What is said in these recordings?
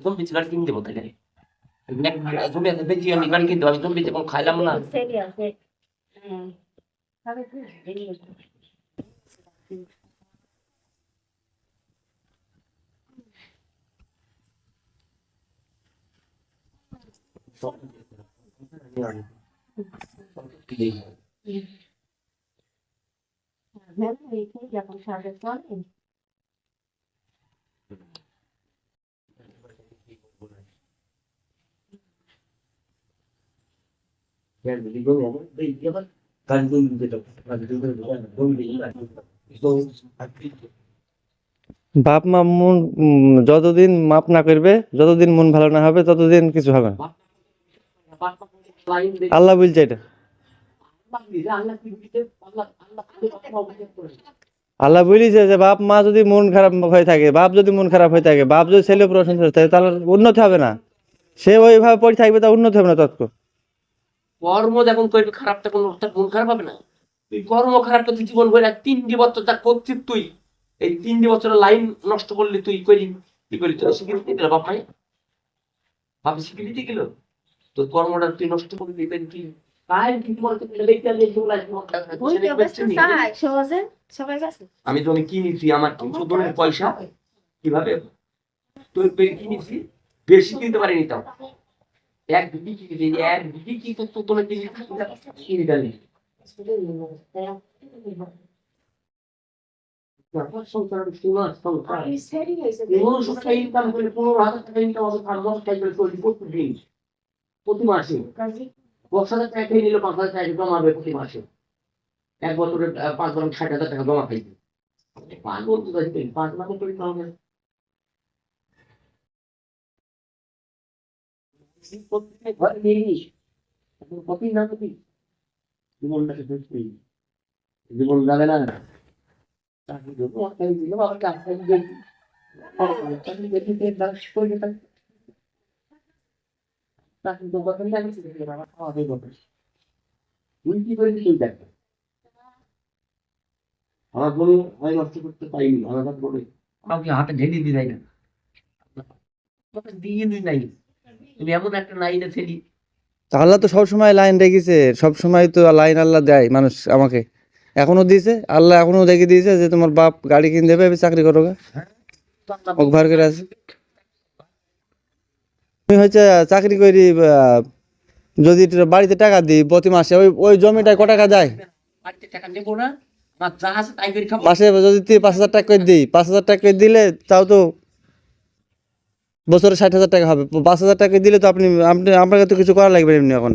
Zombie গাড়ি কিনে দেবো তাহলে জম্বি আছে বেশি আমি গাড়ি কিনতে আমি জম্বি যখন খাইলাম না বাপ মা মন যতদিন মাপ না করবে, যতদিন মন ভালো না হবে, ততদিন কিছু হবে না। আল্লাহ বলছে এটা, আল্লাহ বলেছে যে বাপ মা যদি মন খারাপ হয়ে থাকে, বাপ যদি মন খারাপ হয়ে থাকে, বাপ যদি ছেলে উপর অসন্তুষ্ট থাকে, তাহলে উন্নতি হবে না। সে ওইভাবে পড়ে থাকবে, তা উন্নতি হবে না তৎক্ষণ। কর্ম যখন করবি খারাপটা কোনো মন খারাপ হবে না। তুই কর্ম খারাপটা তুই জীবন করে 3 বছর যা করছিস তুই, এই 3 বছরের লাইন নষ্ট করলি তুই করি কি করলি? তোর স্বীকৃতি দিল বাপ মাই, বাপ স্বীকৃতি দিল তোর কর্মটা তুই নষ্ট করলি কি আমি তো আমি কিনেছি আমার 300 জনের পয়সা কিভাবে তোর কিনেছি, বেশি কিনতে পারিনি তাও এক বিঘি কিনেছি, এক বিঘি কি তো তোর কিনে গেলি প্রতি মাসে 10,000 টাকা খেয়ে নিল, 5,000 টাকা জমাবে প্রতি মাসে, এক বছরে 5 বছর 60,000 টাকা জমা খাইবে। 5 বছর 5 লাখ করে জমা ঘরে নিয়ে কপি না কপি জীবনটাকে দেখবি, জীবন যাবে না চাকরি দেবো দিল বাবা চাকরি দেখবি চাকরি দেখতে করে চাকরি তো বদল লাগে বাবা খাওয়া দেবো তুই কি করে তুই দেখ আমার কোনো হয় নষ্ট করতে পারিনি, আমার বলে কাউকে হাতে ঢেলে দিয়ে যায় না দিয়ে দিই নাই, তুমি এমন একটা লাইনে ফেলি। আল্লাহ তো সবসময় লাইন রেখেছে, সবসময় তো লাইন আল্লাহ দেয় মানুষ আমাকে, এখনো দিয়েছে আল্লাহ, এখনো দেখে দিয়েছে যে তোমার বাপ গাড়ি কিনে দেবে, চাকরি করো, মুখ ভার করে আছে। আমি হচ্ছে চাকরি করি, যদি বাড়িতে টাকা দিই প্রতি মাসে, ওই ওই জমিটায় ক টাকা যায়? টাকা নেবো না, যা আছে তাই করে খাবো। মাসে যদি 5,000 টাকা করে দিই, 5,000 টাকা করে দিলে তাও তো বছরে 60,000 টাকা হবে। 5,000 টাকা দিলে তো আপনি আপনি আপনাকে তো কিছু করা লাগবে এমনি, এখন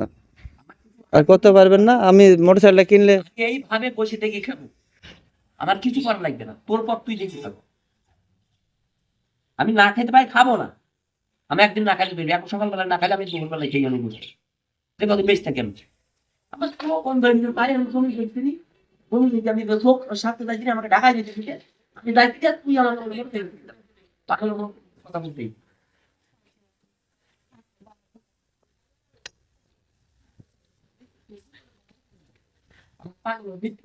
আর করতে পারবেন না। আমি মোটরসাইকেলটা কিনলে এইভাবে বসে থেকে খাবো, আমার কিছু করা লাগবে না, তোর পর তুই দেখে খাবো। আমি না খেতে পাই খাবো না, আমি একদিন না খাইলে বেরবি, এখন সকালবেলা না খাইলে আমি দুপুরবেলায় খেয়ে আমি বুঝি দেখো আমি বেশ থাকি। আমি আমার পাই আমি জমি দেখছি আমি লোক সাথে যাই আমাকে ঢাকায় যেতে দিকে আমি দায়িত্ব তুই আমার তাহলে কথা বলতেই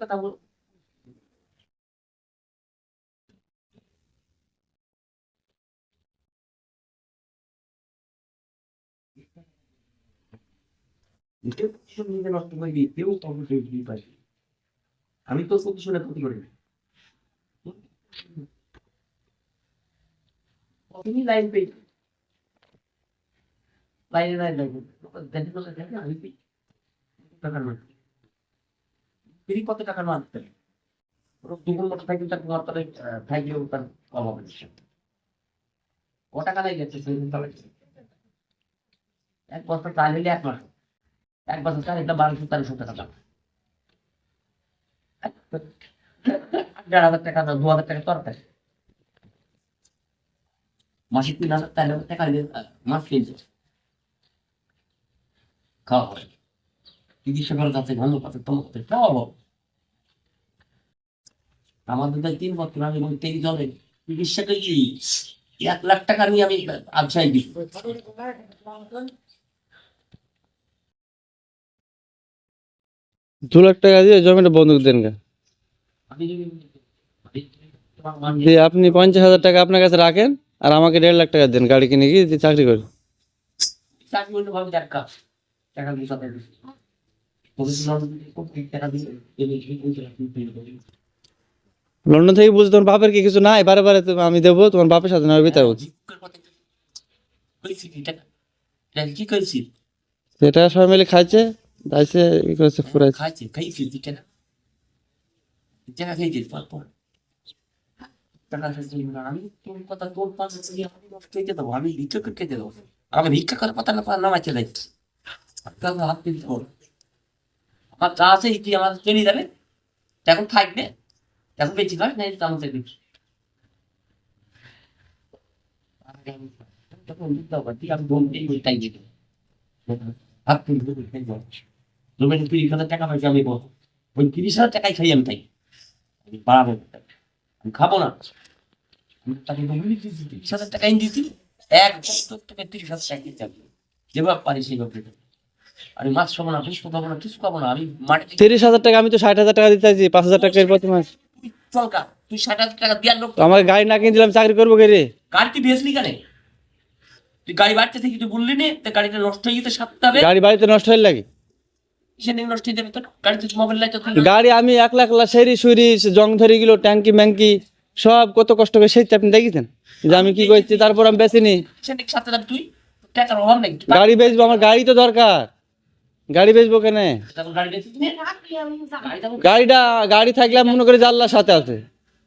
কথা বল। নষ্ট করে দিয়ে কেউ তখন পাই, আমি তো প্রতিশোধের ক্ষতি করি তুমি লাইন পেয়ে লাইনে লাইন লাগবে আমি টাকার মান ফ্রি কত টাকার মান দুগুণ মতো থাকলে তার তোমার তাহলে থাকলেও তার কম হবে, ক টাকা লাগে গেছে এক বছর চাল হইলে 1 মাস, 1 বছর চাল এটা 1200-1300 টাকা দাম, 1,500 টাকা 2,000 টাকা তরকারি মাসে 3,000-4,000 টাকা মাছ কিনছে খাওয়া হয়, চিকিৎসা খরচ আছে, ঘন আছে, তোমার খাওয়াবো। আমাদের 3 বছর আমি বলতে চলে চিকিৎসা করছি 1 লাখ টাকা নিয়ে আমি আবসাই দিই। 2 লাখ টাকা দিয়ে জমিটা বন্ধক দেন গা, দিয়ে আপনি 50,000 টাকা আপনার কাছে রাখেন, আর আমাকে 1.5 লাখ টাকা দেন, গাড়ি কিনে গিয়ে চাকরি করি। চাকরি করলে ভাবে টাকা টাকা দিয়ে চাকরি দিচ্ছি। টাকা দিয়ে লন্ডন থেকে বুঝি তোমার বাপের কি কিছু নাই, বারে বারে আমি দেবো, তোমার বাপের সাথে না বিতাবো। কি করেছি সেটা সবাই মিলে খাইছে, দাইছে, ই করেছে, ফুরাইছে। খাইছে খাইছি টাকা টাকা খাইছিস পর টাকা খাইছি আমি তোর কথা তোর পাশে আমি নষ্ট হয়ে দেবো, আমি ভিক্ষা করে খেতে দেবো, আমাকে ভিক্ষা করে পাতা না নামাই চলে যাচ্ছে হাত দিতে হবে। আমার যা আছে কি আমার চলে যাবে, এখন থাকবে, এখন বেশি নয় নাই তেমন দেখি আমি বলতেই তাই দিতে টাকা পাইছি আমি বলবো ওই 30,000 টাকাই খাই আমি, তাই আমি বাড়াবো, আমি খাবো না। আমি তাকে 30,000 টাকা দিয়েছি, এক বছর থেকে 30,000 টাকা দিতে হবে, যেভাবে পারি সেইভাবে। আমি মাছ খাবো না, ফিস খাবো না, কিছু খাবো না, আমি মাঠে 30,000 টাকা, আমি তো 60,000 টাকা দিতে চাইছি, 5,000 টাকা এর প্রতি মাস। তুই চল কা, তুই 60,000 টাকা দেওয়ার লোক, আমাকে গাড়ি না কিনে দিলাম, চাকরি করবো কে রে? গাড়ি তুই বেচলি কেন? তুই গাড়ি বাড়তে থেকে তুই বললি নে, তো গাড়িটা নষ্ট হয়ে যেতে সারতে হবে। গাড়ি বাড়িতে নষ্ট হয়ে লাগে, কিসের নিয়ে নষ্ট হয়ে যাবে তোর? গাড়িতে মোবাইল লাইট গাড়ি আমি একলা একলা সেরি সুরি জং ধরে গেল, ট্যাঙ্কি ম্যাঙ্কি সব কত কষ্ট করে সেই আপনি দেখেছেন যে আমি কি করছি, তারপর আমি বেচিনি। কিসের নিয়ে সারতে যাবি তুই? তোর টাকার অভাব নেই, তুই গাড়ি বেচবো, আমার গাড়ি তো দরকার, গাড়ি বেচবো কেন? তখন গাড়ি বেচিস নে। গাড়ি তখন গাড়িটা, গাড়ি থাকলে আমি মনে করি যে আল্লাহর সাথে আছে।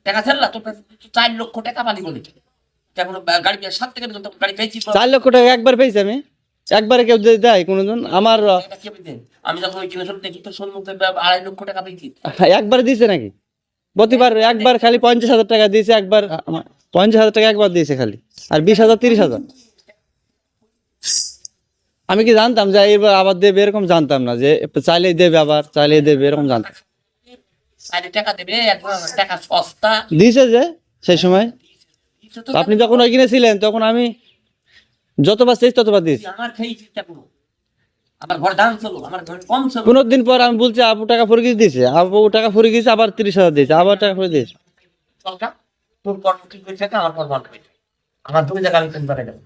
টাকা ছাড়লা তোর কাছে 4 লক্ষ টাকা পালি বলে, তখন গাড়ি 7 থেকে তখন গাড়ি পেয়েছি 4 লক্ষ টাকা একবার পেয়েছি আমি, একবারে কেউ দেয় কোনোদিন? আমার আমি যখন ওই জিনিস দেখি তো সম্মুখে 2.5 লক্ষ টাকা পেয়েছি। একবার দিয়েছে নাকি? প্রতিবার একবার খালি 50,000 টাকা দিয়েছে, একবার 50,000 টাকা একবার দিয়েছে খালি, আর 20,000 30,000। আমি কি জানতাম যে এবার আবার দেবে এরকম? জানতাম না যে চাইলেই দেবে, আবার চাইলেই দেবে এরকম জানতাম। টাকা দেবে, টাকা সস্তা দিয়েছে যে সেই সময় আপনি যখন ওইখানে ছিলেন, তখন আমি যতবার চেয়েছি ততবার দিয়েছি। আমার খেয়েছি পুরো, আমার ঘর দাম ছিল, আমার ঘর কম ছিল। 15 দিন পর আমি বলছি আপু টাকা ফুরে গিয়ে দিয়েছে, আপু টাকা ফুরে গিয়েছে, আবার 30,000 দিয়েছে, আবার টাকা ফুরে দিয়েছে। চলকা তোর কর্ম ঠিক হয়েছে, আমার কর্ম ঠিক হয়েছে, আমার 2 জায়গা আমি 3 বারে যাবো।